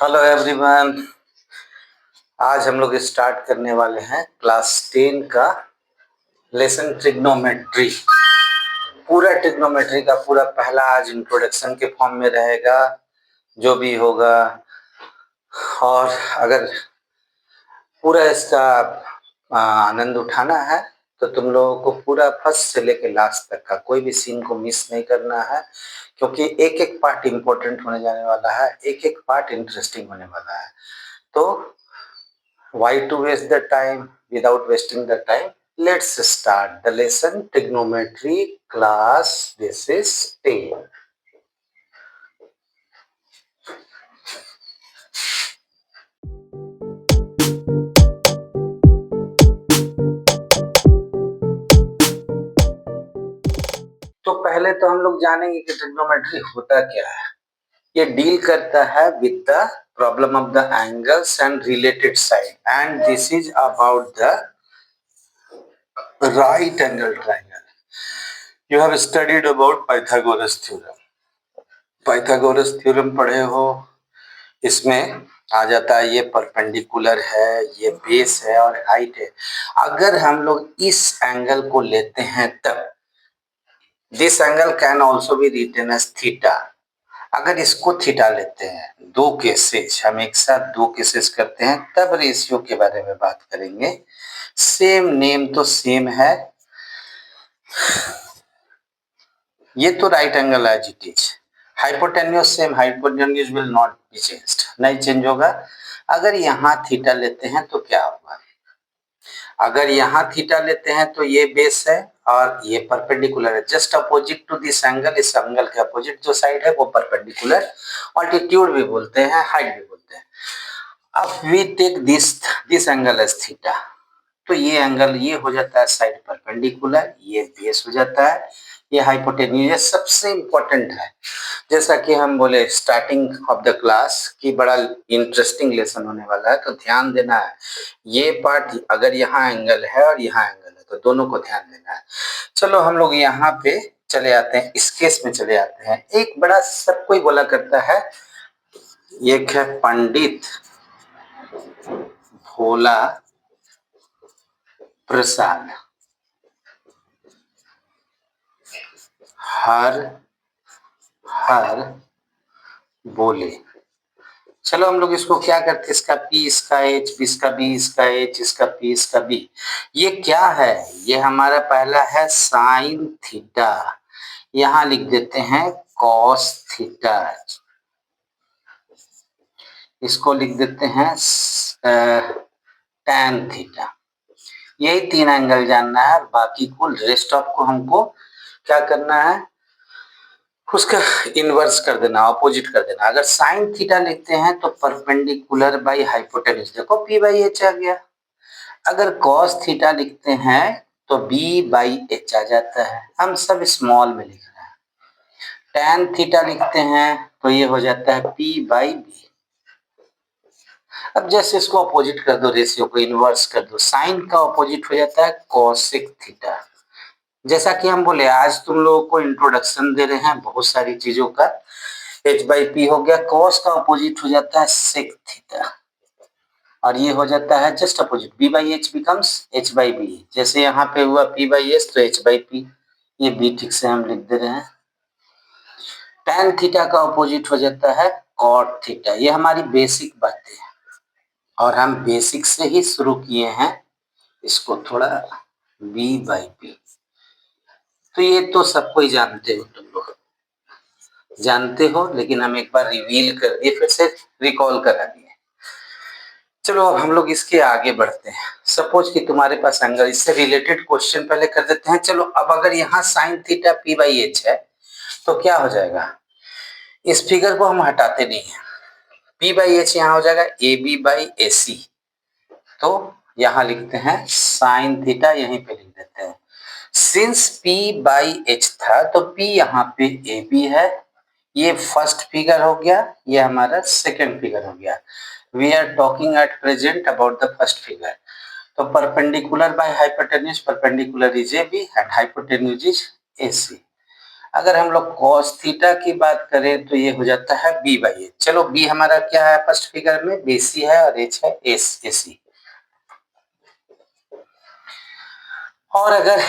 Hello everyone. आज हम लोग स्टार्ट करने वाले हैं क्लास 10 का लेसन ट्रिग्नोमेट्री। पूरा ट्रिग्नोमेट्री का पूरा पहला आज इंट्रोडक्शन के फॉर्म में रहेगा जो भी होगा। और अगर पूरा इसका आनंद उठाना है तो तुम लोगों को पूरा फर्स्ट से लेकर लास्ट तक का कोई भी सीन को मिस नहीं करना है, क्योंकि एक एक पार्ट इम्पोर्टेंट होने जाने वाला है, एक एक पार्ट इंटरेस्टिंग होने वाला है। तो why to waste the time? Without wasting the time, let's start the lesson trigonometry class. This is 10. तो पहले तो हम लोग जानेंगे कि ट्रिग्नोमेट्री होता क्या है। ये डील करता है with the problem of the angles and related side, and this is about the right angle triangle. You have studied about Pythagoras theorem. Pythagoras theorem पढ़े हो। इसमें आ जाता है ये परपेंडिकुलर है, ये बेस है और हाइट है। अगर हम लोग इस एंगल को लेते हैं तब this angle can also be written as theta. अगर इसको थीटा लेते हैं, दो केसेस, हम एक साथ दो केसेस करते हैं तब रेशियो के बारे में बात करेंगे। सेम नेम तो सेम है, ये तो right angle as it is. Hypotenuse same, hypotenuse will not be changed, नहीं चेंज होगा। अगर यहाँ थीटा लेते हैं तो क्या होगा? अगर यहाँ थीटा लेते हैं तो ये बेस है और ये परपेंडिकुलर है, just opposite to this angle. इस एंगल के अपोजिट जो साइड है वो परपेंडिकुलर, ऑल्टीट्यूड भी बोलते हैं, हाइट भी बोलते हैं। अब we take this angle as theta, तो ये एंगल ये हो जाता है साइड परपेंडिकुलर, ये बेस हो जाता है, ये हाइपोटेन्यूज सबसे इंपॉर्टेंट है। जैसा कि हम बोले स्टार्टिंग ऑफ द क्लास कि बड़ा इंटरेस्टिंग लेसन होने वाला है, तो ध्यान देना है। ये पार्ट अगर यहाँ एंगल है और यहाँ एंगल है तो दोनों को ध्यान देना है। चलो हम लोग यहाँ पे चले आते हैं, इस केस में चले आते हैं। एक बड़ा सब कोई बोला करता है, एक है पंडित भोला प्रसाद, हर हर बोले। चलो हम लोग इसको क्या करते हैं, इसका P, इसका H, इसका B, इसका H, इसका P, इसका B। ये क्या है? ये हमारा पहला है साइन थीटा, यहाँ लिख देते हैं कॉस थीटा, इसको लिख देते हैं टैन थीटा। यही तीन एंगल जानना है, बाकी को रेस्ट ऑफ को हमको क्या करना है, उसका इनवर्स कर देना, अपोजिट कर देना। अगर साइन थीटा लिखते हैं तो परपेंडिकुलर बाई हाइपोटेन्यूज, देखो P बाई H आ गया। अगर कॉस थीटा लिखते हैं तो B बाई H आ जाता है, हम सब स्मॉल में लिख रहे हैं। टैन थीटा लिखते हैं तो ये हो जाता है P बाई B। अब जैसे इसको अपोजिट कर दो, रेशियो को इनवर्स कर दो, साइन का अपोजिट हो जाता है कॉसेक थीटा। जैसा कि हम बोले आज तुम लोगों को इंट्रोडक्शन दे रहे हैं बहुत सारी चीजों का। H बाई P हो गया, कॉस का अपोजिट हो जाता है सेक थीटा, और ये हो जाता है just opposite, B by H becomes H by B। जैसे यहाँ पे हुआ P बाई H तो H बाई P, ये B ठीक से हम लिख दे रहे हैं। टैन थीटा का अपोजिट हो जाता है कॉट थीटा। ये हमारी बेसिक बातें हैं और हम बेसिक से ही शुरू किए हैं, इसको थोड़ा B बाई P। तो ये तो सबको ही जानते हो, तुम लोग जानते हो, लेकिन हम एक बार रिवील कर दिए, फिर से रिकॉल करा दिए। चलो अब हम लोग इसके आगे बढ़ते हैं। सपोज कि तुम्हारे पास एंगल, इससे रिलेटेड क्वेश्चन पहले कर देते हैं। चलो अब अगर यहाँ sine theta P by H है तो क्या हो जाएगा, इस फिगर को हम हटाते नहीं है, P बाई H यहाँ हो जाएगा AB बाई AC। तो यहाँ लिखते हैं साइन थीटा, यहीं पे लिख देते हैं। सिंस P बाई H था तो P यहाँ पे AB है, ये फर्स्ट फिगर हो गया, ये हमारा सेकंड फिगर हो गया। We are talking at present about the first figure. तो perpendicular by hypotenuse, perpendicular is AB and hypotenuse is AC। अगर हम लोग cos थीटा की बात करें तो ये हो जाता है b बाई एच। चलो b हमारा क्या है फर्स्ट फिगर में, BC है और h है AC। और अगर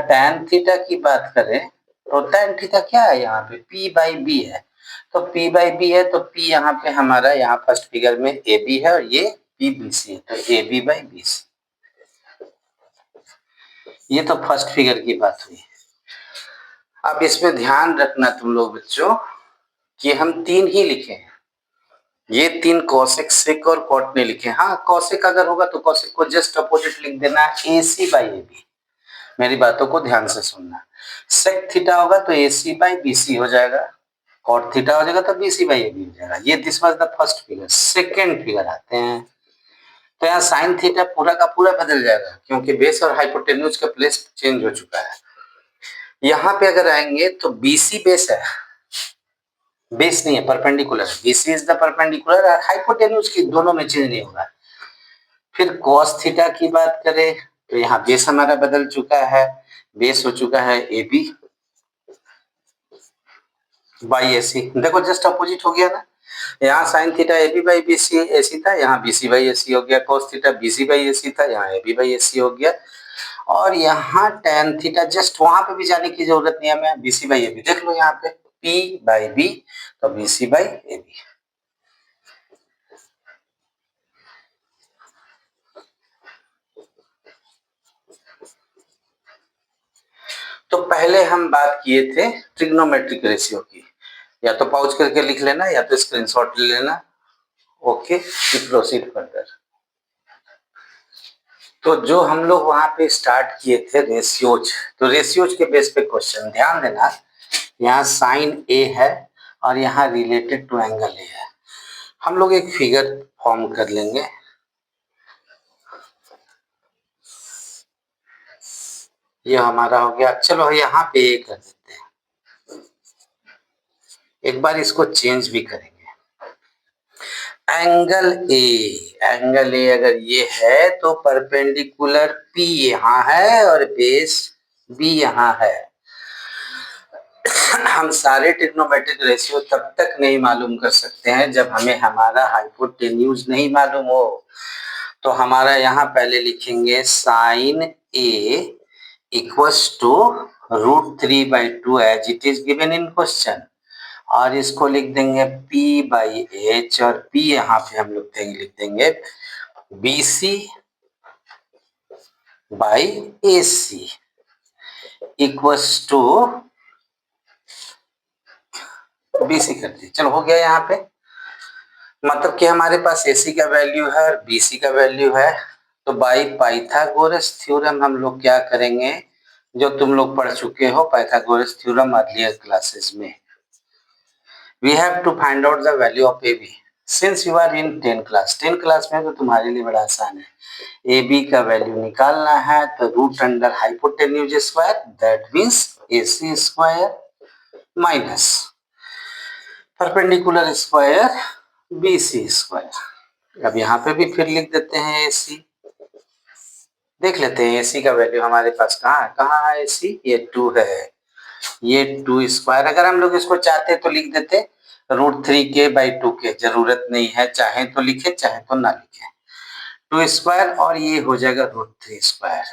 tan थीटा की बात करें तो tan थीटा क्या है यहाँ पे p बाई b है, तो p बाई b है तो p यहाँ पे हमारा यहाँ फर्स्ट फिगर में AB है और ये BC है, तो AB बाई BC। ये तो फर्स्ट फिगर की बात हुई। अब इसमें ध्यान रखना तुम लोग बच्चों कि हम 3 ही लिखे हैं, ये 3 कोसेक सेक और कॉट ने लिखे। हाँ कोसेक अगर होगा तो कोसेक को जस्ट अपोजिट लिख देना AC बाई AB। मेरी बातों को ध्यान से सुनना। सेक थीटा होगा तो AC बाई BC हो जाएगा, कॉट थीटा हो जाएगा तो BC बाई AB हो जाएगा। ये this was the first figure. Second figure आते हैं तो यहाँ साइन थीटा पूरा का पूरा बदल जाएगा क्योंकि बेस और हाइपोटेन्यूज का प्लेस चेंज हो चुका है। यहाँ पे अगर आएंगे तो BC बेस है, बेस नहीं है, परपेंडिकुलर है। BC इज द परपेंडिकुलर और हाइपोटेन्यूज की दोनों में चेंज नहीं होगा। फिर cos थीटा की बात करें तो यहाँ बेस हमारा बदल चुका है, बेस हो चुका है AB बाई AC। देखो जस्ट अपोजिट हो गया ना, यहाँ sine theta AB by BC AC था, यहाँ BC बाई AC हो गया। cos theta BC by AC था, यहाँ AB बाई AC हो गया। और यहाँ tan थीटा जस्ट वहां पे भी जाने की जरूरत नहीं है, हमें BC बाई AB देख लो यहाँ पे P बाई B तो BC बाई AB। तो पहले हम बात किए थे ट्रिग्नोमेट्रिक रेशियो की, या तो पॉज करके लिख लेना या तो स्क्रीनशॉट ले लेना। Okay proceed further. तो जो हम लोग वहां पे स्टार्ट किए थे रेशियोज, तो रेशियोज के बेस पे क्वेश्चन ध्यान देना। यहाँ साइन A है और यहाँ रिलेटेड टू एंगल A है। हम लोग एक फिगर फॉर्म कर लेंगे। ये हमारा हो गया। चलो यहाँ पे A कर देते हैं, एक बार इसको चेंज भी करेंगे। एंगल ए अगर ये है तो परपेंडिकुलर P यहाँ है और बेस B यहाँ है। हम सारे ट्रिग्नोमेट्रिक रेशियो तब तक नहीं मालूम कर सकते हैं जब हमें हमारा हाइपोटेन्यूज नहीं मालूम हो। तो हमारा यहाँ पहले लिखेंगे sine A equals to √3/2 as it is given in question, और इसको लिख देंगे P बाई H और P यहाँ पे हम लोग लिख देंगे BC by AC equals to BC कर दिए। चलो हो गया यहाँ पे, मतलब कि हमारे पास AC का वैल्यू है और BC का वैल्यू है। तो बाई पाइथागोरस थ्योरम हम लोग क्या करेंगे, जो तुम लोग पढ़ चुके हो पाइथागोरस थ्योरम अर्लियर क्लासेस में। We have to find out the value of AB. Since you are in 10 class, 10 class में तो तुम्हारे लिए बड़ा आसान है। AB का वैल्यू निकालना है तो root under hypotenuse square that means AC square minus perpendicular square BC square. अब यहाँ पे भी फिर लिख देते हैं AC। देख लेते हैं AC का वैल्यू हमारे पास कहाँ है AC, ये 2 है, ये 2 स्क्वायर। अगर हम लोग इसको चाहते तो लिख देते √3k/2k, जरूरत नहीं है, चाहे तो लिखे चाहे तो ना लिखे। 2 स्क्वायर और ये हो जाएगा √3 स्क्वायर।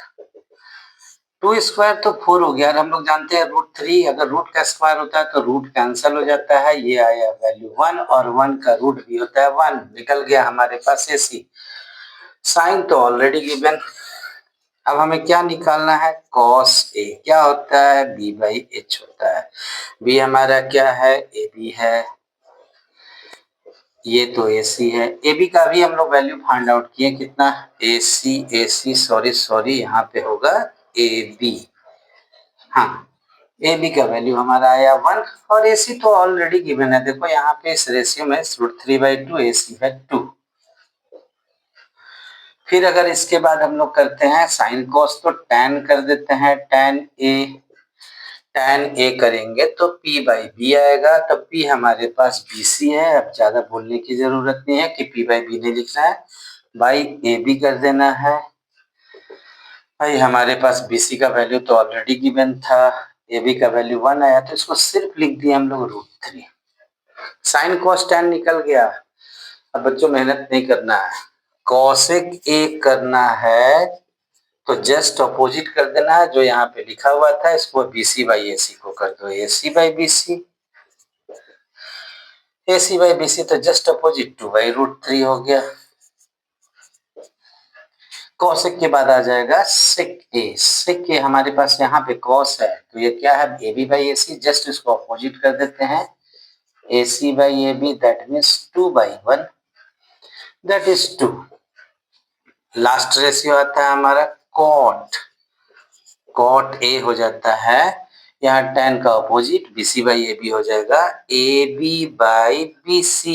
2 स्क्वायर तो 4 हो गया। और हम लोग जानते हैं √3 अगर रूट का स्क्वायर होता है तो रूट कैंसिल हो जाता है, ये आया वैल्यू 1 और 1 का रूट भी होता है 1। निकल गया हमारे पास AC। साइन तो ऑलरेडी गिवन। अब हमें क्या निकालना है, cos A क्या होता है B बाई H होता है। B हमारा क्या है AB है, ये तो AC है। AB का भी हम लोग वैल्यू फाइंड आउट किए कितना, AC सॉरी यहाँ पे होगा AB। हाँ AB का वैल्यू हमारा आया 1 और AC तो ऑलरेडी गिवन है। देखो यहाँ पे इस रेशियो में √3/2 AC है 2। फिर अगर इसके बाद हम लोग करते हैं साइन कॉस तो tan कर देते हैं, tan A करेंगे तो P बाई B आएगा। तो P हमारे पास BC है। अब ज्यादा बोलने की जरूरत नहीं है कि P बाई B नहीं लिखना है, बाई AB कर देना है। भाई हमारे पास BC का वैल्यू तो ऑलरेडी गिवन था ए बी का वैल्यू 1 आया तो इसको सिर्फ लिख दिए हम लोग √3। साइन कॉस टैन निकल गया। अब बच्चों मेहनत नहीं करना है, कॉसेक ए करना है तो जस्ट अपोजिट कर देना है, जो यहाँ पे लिखा हुआ था इसको BC बाई AC को कर दो AC by BC, AC by BC तो जस्ट अपोजिट 2/√3 हो गया। कॉसेक के बाद आ जाएगा सेक ए। सेक ए हमारे पास यहाँ पे कॉस है तो ये क्या है AB बाई AC, जस्ट इसको अपोजिट कर देते हैं AC by AB, that means 2/1, that is 2। Last ratio आता है हमारा कॉट, कॉट ए हो जाता है यहाँ tan का अपोजिट BC बाई AB हो जाएगा AB by BC,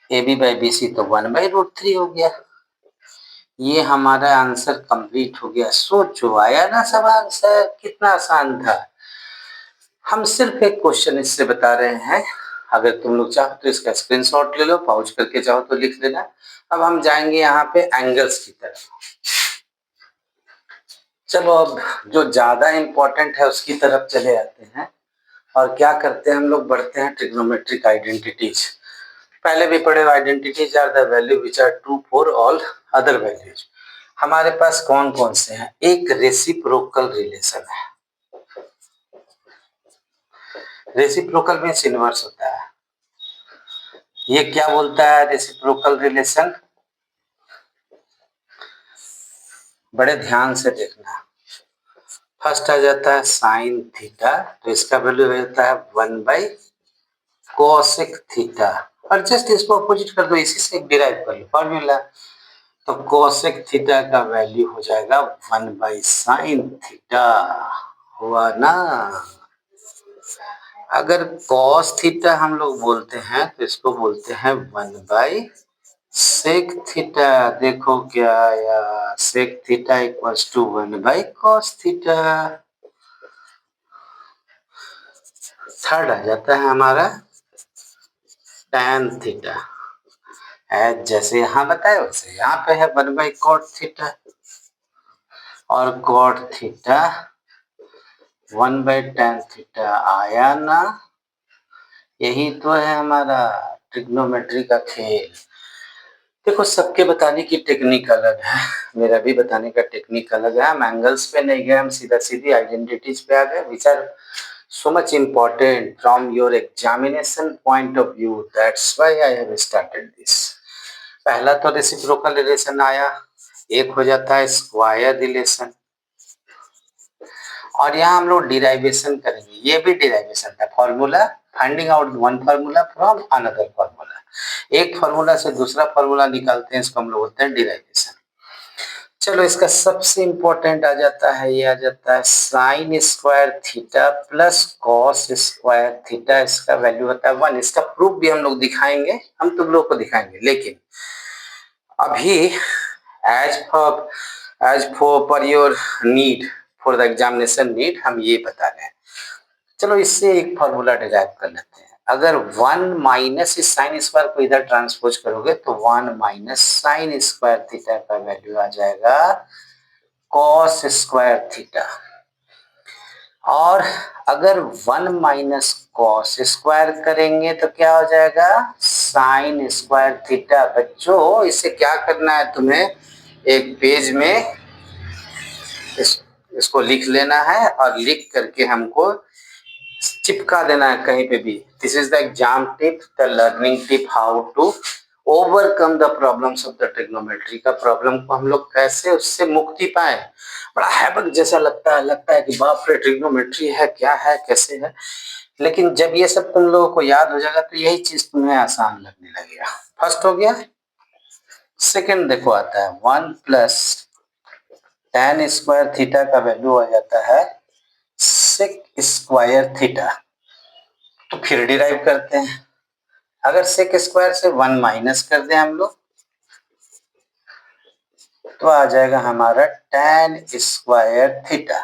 AB by BC तो 1/√3 हो गया। ये हमारा आंसर कंप्लीट हो गया। सोचो आया ना सब आंसर, कितना आसान था। हम सिर्फ एक क्वेश्चन इससे बता रहे हैं, अगर तुम लोग चाहो तो इसका स्क्रीनशॉट ले लो, पॉज करके चाहो तो लिख लेना। अब हम जाएंगे यहाँ पे एंगल्स की तरफ। चलो अब जो ज्यादा इंपॉर्टेंट है उसकी तरफ चले आते हैं और क्या करते हैं हम लोग, बढ़ते हैं ट्रिग्नोमेट्रिक आइडेंटिटीज। पहले भी पढ़े, identities are the value which are true for all other values. हमारे पास कौन कौन से हैं, एक रेसिप्रोकल रिलेशन है, रेसिप्रोकल मीन्स इनवर्स होता है। ये क्या बोलता है रेसिप्रोकल रिलेशन, बड़े ध्यान से देखना। फर्स्ट आ जाता है साइन थीटा, तो इसका वैल्यू हो जाता है 1/कोसेक थीटा, और जस्ट इसको अपोजिट कर दो, इसी से डिराइव कर लो फॉर्मूला। तो कोसेक थीटा का वैल्यू हो जाएगा 1/साइन थीटा, हुआ ना। अगर कॉस थीटा हम लोग बोलते हैं तो इसको बोलते हैं 1/सेक थीटा। देखो क्या आया, सेक थीटा इक्वल्स टू 1/कॉस थीटा। थर्ड आ जाता है हमारा टैन थीटा, जैसे यहाँ बताया वैसे यहाँ पे है 1/कॉट थीटा, और कॉट थीटा 1/टैन थीटा, आया ना। यही तो है हमारा ट्रिग्नोमेट्री का खेल। देखो सबके बताने की टेक्निक अलग है, मेरा भी बताने का टेक्निक अलग है। हम एंगल्स पे नहीं गए, हम सीधा सीधी आइडेंटिटीज पे आ गए, which are so much important from your examination point of view, that's why I have started this। पहला तो रेसिप्रोकल रिलेशन आया, एक हो जाता है स्क्वायर रिलेशन, और यहाँ हम लोग डिराइवेशन करेंगे। ये भी डिराइवेशन था, formula finding out one formula from another formula, एक फार्मूला से दूसरा फार्मूला निकालते हैं, इसको हम लोग बोलते हैं डिराइवेशन। चलो इसका सबसे इंपॉर्टेंट आ जाता है, ये आ जाता है sine square theta plus cos square theta, इसका वैल्यू होता है 1। इसका प्रूफ भी हम लोग दिखाएंगे, हम तुम लोग को दिखाएंगे, लेकिन अभी as for your need, for the examination need, हम ये बता रहे हैं। चलो इससे एक फॉर्मूला डिराइव कर लेते हैं। अगर 1 माइनस इस साइन स्क्वायर को इधर ट्रांसपोज करोगे तो 1 माइनस साइन स्क्वायर थीटा का वैल्यू आ जाएगा कॉस स्क्वायर थीटा, और अगर 1 माइनस कॉस स्क्वायर करेंगे तो क्या हो जाएगा साइन स्क्वायर थीटा। बच्चों इसे क्या करना है तुम्हें, एक पेज में इसको लिख लेना है और लिख करके हमको चिपका देना है कहीं पे भी। This is the exam tip, the learning tip, how to overcome the problems of the trigonometry. का प्रॉब्लम को हम लोग कैसे उससे मुक्ति पाए। बड़ा हैबक जैसा लगता है कि बाप रे ट्रिग्नोमेट्री है, क्या है, कैसे है, लेकिन जब ये सब तुम लोगों को याद हो जाएगा तो यही चीज तुम्हें आसान लगने लगेगा। फर्स्ट हो गया। सेकंड देखो आता है 1 प्लस tan स्क्वायर थीटा का वैल्यू आ जाता है सेक स्क्वायर थीटा। तो फिर डिराइव करते हैं, अगर सेक स्क्वायर से 1 माइनस कर दें हम लोग तो आ जाएगा हमारा tan स्क्वायर थीटा।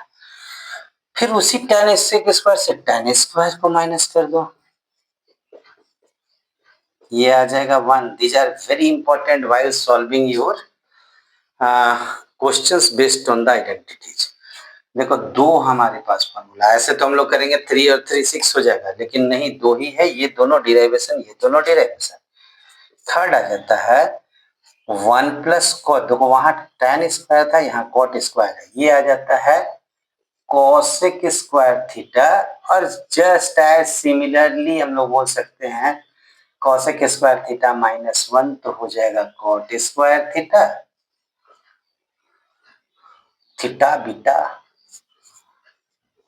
फिर उसी tan सेक स्क्वायर से tan स्क्वायर को माइनस कर दो, ये आ जाएगा 1। These are very important while solving your questions based on the identities. देखो 2 हमारे पास फॉर्मूला, ऐसे तो हम लोग करेंगे 3 और 3 6 हो जाएगा, लेकिन नहीं 2 ही है, ये दोनों डिराइवेशन, ये दोनों डिराइवेशन। थर्ड आ जाता है 1 प्लस कॉट, देखो वहां tan स्क्वायर था, यहाँ कॉट स्क्वायर है, ये आ जाता है कोसेक स्क्वायर थीटा। और जस्ट एज सिमिलरली हम लोग बोल सकते हैं कोसेक स्क्वायर थीटा -1 तो हो जाएगा cot square theta, theta beta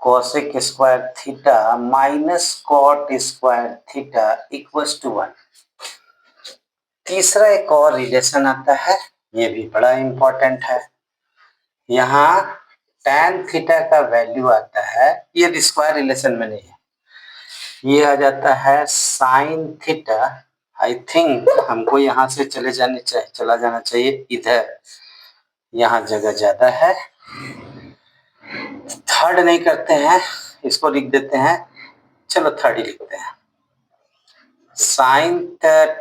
cosec square theta minus cot square theta equals to 1। तीसरा एक और रिलेशन आता है, ये भी बड़ा इंपॉर्टेंट है। यहाँ tan थीटा का वैल्यू आता है, ये स्क्वायर रिलेशन में नहीं है, ये आ जाता है साइन थीटा। आई थिंक हमको यहाँ से चला जाना चाहिए इधर, यहाँ जगह ज्यादा है, थर्ड नहीं करते हैं, इसको लिख देते हैं, चलो थर्ड ही लिखते हैं, sine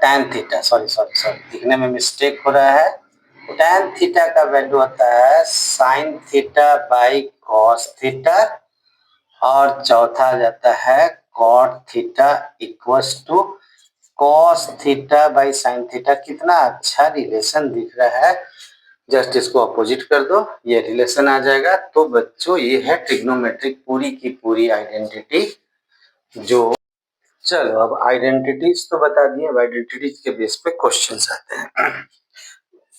tan theta, sorry sorry sorry लिखने में मिस्टेक हो रहा है। tan थीटा का वैल्यू आता है sine theta by cos theta, और चौथा आ जाता है cot theta equals to cos theta by sine theta. कितना अच्छा रिलेशन दिख रहा है, जस्ट इसको अपोजिट कर दो, ये रिलेशन आ जाएगा। तो बच्चों ये है ट्रिग्नोमेट्रिक पूरी की पूरी आइडेंटिटी। जो चलो अब आइडेंटिटीज तो बता दिए, अब आइडेंटिटीज के बेस पे क्वेश्चंस आते हैं।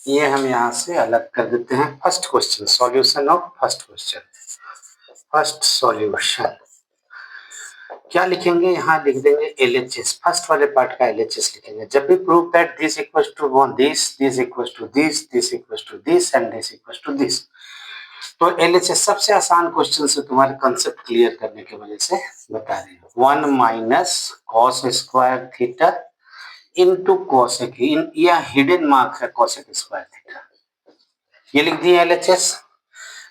ये हम यहाँ से अलग कर देते हैं। First question, solution of first question, first solution क्या लिखेंगे, यहाँ लिख देंगे LHS, फर्स्ट वाले पार्ट का LHS लिखेंगे। जब भी prove that this equals to this equals to this equals to this and this equals to this, तो LHS सबसे आसान क्वेश्चन से तुम्हारे कंसेप्ट क्लियर करने की वजह से बता रही हूँ। 1 minus cos square theta into cosec, यह हिडन मार्क है कोसेक स्क्वायर थीटा, ये लिख दिए LHS।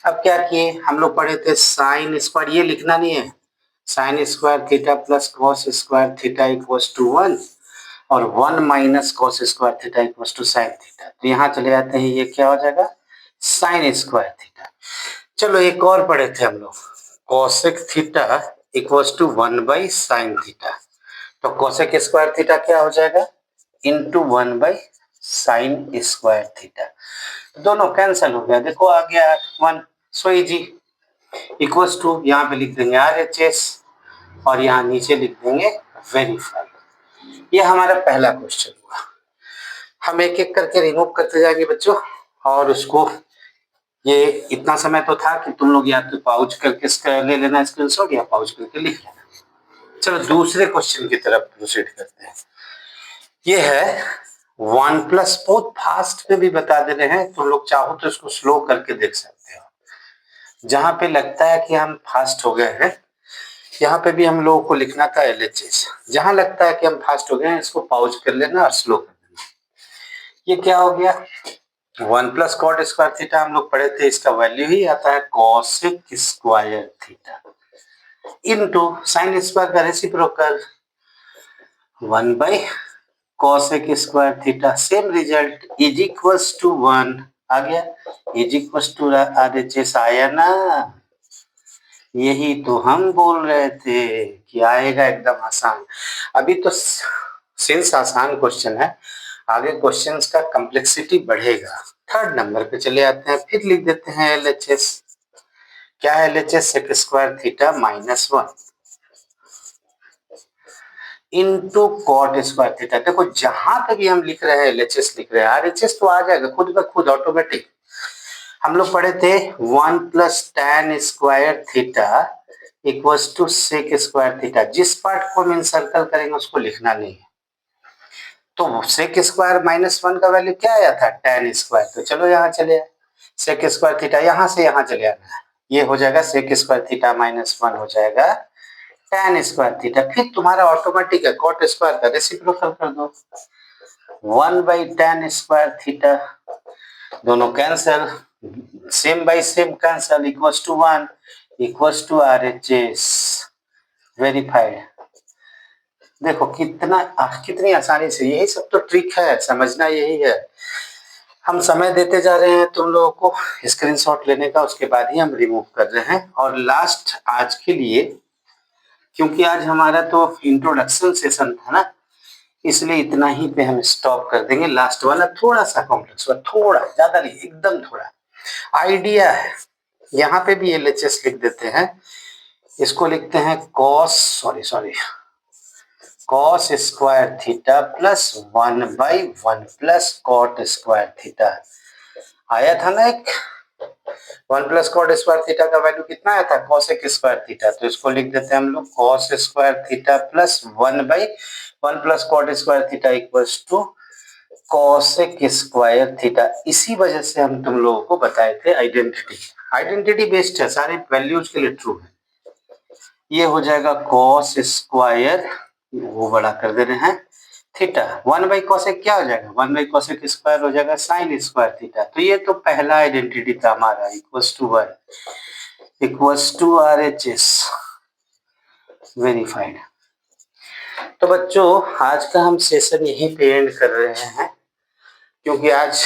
अब क्या किए, हम लोग पढ़े थे साइन स्क्वायर, ये लिखना नहीं है, sine square theta plus cos square theta equals to 1, और 1 minus cos square theta equals to sine theta, तो यहाँ चले जाते हैं, ये क्या हो जाएगा साइन स्क्वायर थीटा। चलो एक और पढ़े थे हम लोग, cosec theta equals to 1 by sine theta, तो कोसेक स्क्वायर थीटा क्या हो जाएगा into 1 by sine square theta, दोनों कैंसिल हो गया, देखो आ गया 1, सो इजी, इक्वल्स टू यहाँ पे लिख देंगे RHS और यहाँ नीचे लिख देंगे वेरीफाई। ये हमारा पहला क्वेश्चन हुआ। हम एक एक करके रिमूव करते जाएंगे बच्चों, और उसको, ये इतना समय तो था कि तुम लोग या तो पाउच करके ले लेना स्क्रीनशॉट, या पाउच करके लिख लेना। चलो दूसरे क्वेश्चन की तरफ प्रोसीड करते हैं। ये है 1 प्लस, बहुत फास्ट में भी बता दे रहे हैं, तुम लोग चाहो तो इसको स्लो करके देख सकते हो। जहां पे लगता है कि हम फास्ट हो गए हैं, यहाँ पे भी हम लोगों को लिखना था LHS, जहां लगता है कि हम फास्ट हो गए हैं इसको पाउच कर लेना और स्लो कर देना। ये क्या हो गया, 1 प्लस कॉट स्क्वायर थीटा हम लोग पढ़े थे, इसका वैल्यू ही आता है cosec square theta into sine square का reciprocal 1 by cosec square theta, same result is equals to 1 आ गया, इज इक्वल्स टू RHS आया ना, यही तो हम बोल रहे थे कि आएगा एकदम आसान। अभी तो सिंस आसान क्वेश्चन है, आगे क्वेश्चंस का कॉम्प्लेक्सिटी बढ़ेगा। थर्ड नंबर पे चले आते हैं, फिर लिख देते हैं LHS, क्या है LHS, sec square theta -1 into cot square theta. देखो जहां पे भी हम लिख रहे हैं LHS लिख रहे हैं, RHS तो आ जाएगा खुद ब खुद ऑटोमेटिक। हम लोग पढ़े थे 1 plus tan square theta equals to sec square theta, जिस पार्ट को हम इंसर्कल करेंगे उसको लिखना नहीं है। तो सेक स्क्वायर -1 का वैल्यू क्या आया था tan स्क्वायर, तो चलो यहाँ चले सेक स्क्वायर थीटा, यहाँ से यहाँ चले आना है, ये हो जाएगा सेक स्क्वायर थीटा -1 हो जाएगा tan स्क्वायर थीटा, फिर तुम्हारा ऑटोमेटिक है कॉट स्क्वायर का रेसिप्रोकल कर दो 1 बाई tan स्क्वायर थीटा, दोनों cancel, same by same cancel, equals to 1 equals to RHS verified. देखो कितना कितनी आसानी से, यही सब तो ट्रिक है, समझना यही है। हम समय देते जा रहे हैं तुम लोगों को स्क्रीनशॉट लेने का, उसके बाद ही हम रिमूव कर रहे हैं। और लास्ट आज के लिए, क्योंकि आज हमारा तो इंट्रोडक्शन सेशन था ना, इसलिए इतना ही पे हम स्टॉप कर देंगे। लास्ट वाला थोड़ा सा कॉम्प्लेक्स हुआ, थोड़ा ज्यादा नहीं, एकदम थोड़ा आइडिया है। यहाँ पे भी LHS लिख देते हैं, इसको लिखते हैं cos square theta plus 1/1 plus cot square theta. आया था ना एक 1 प्लस कॉट स्क्वायर थीटा का वैल्यू कितना आया था, कॉसेक स्क्वायर थीटा। तो इसको लिख देते हैं हम लोग cos square theta plus 1/1 plus cot square theta equals to cosec square theta. इसी वजह से हम तुम लोगों को बताए थे आइडेंटिटी बेस्ड है, सारे वैल्यूज के लिए ट्रू है। ये हो जाएगा कॉस स्क्वायर, वो बड़ा कर दे रहे हैं, थीटा 1/कॉसेक क्या हो जाएगा, 1/कॉसेक स्क्वायर हो जाएगा साइन स्क्वायर थीटा। तो ये तो पहला आइडेंटिटी था हमारा, इक्वल्स टू RHS वेरीफाइड। तो बच्चों आज का हम सेशन यहीं पे एंड कर रहे हैं, क्योंकि आज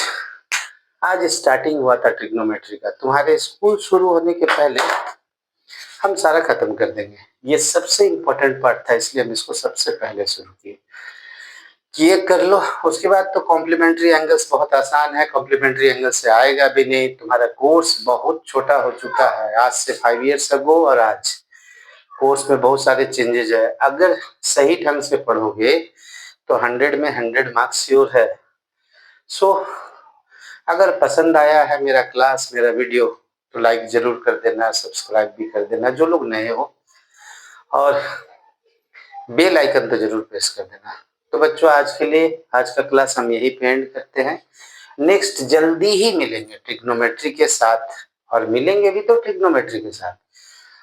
स्टार्टिंग हुआ था ट्रिग्नोमेट्री का। तुम्हारे स्कूल शुरू होने के पहले हम सारा खत्म कर देंगे। ये सबसे इम्पोर्टेंट पार्ट था, इसलिए हम इसको सबसे पहले शुरू किए। ये कर लो, उसके बाद तो कॉम्प्लीमेंट्री एंगल्स बहुत आसान है, कॉम्प्लीमेंट्री एंगल से आएगा भी नहीं। तुम्हारा कोर्स बहुत छोटा हो चुका है आज से 5 इयर्स अगो, और आज कोर्स में बहुत सारे चेंजेस है। अगर सही ढंग से पढ़ोगे तो 100 में 100 मार्क्स श्योर है। सो अगर पसंद आया है मेरा क्लास, मेरा वीडियो, तो लाइक जरूर कर देना, सब्सक्राइब भी कर देना जो लोग नए हो, और बेल आइकन तो जरूर प्रेस कर देना। तो बच्चों आज के लिए आज का क्लास हम यही पे एंड करते हैं। नेक्स्ट जल्दी ही मिलेंगे ट्रिग्नोमेट्री के साथ, और मिलेंगे भी तो ट्रिग्नोमेट्री के साथ।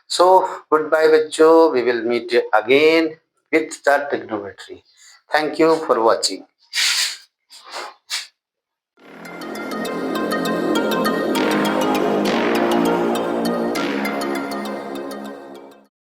सो गुड बाय बच्चों, we will meet again with the trigonometry. Thank you for watching.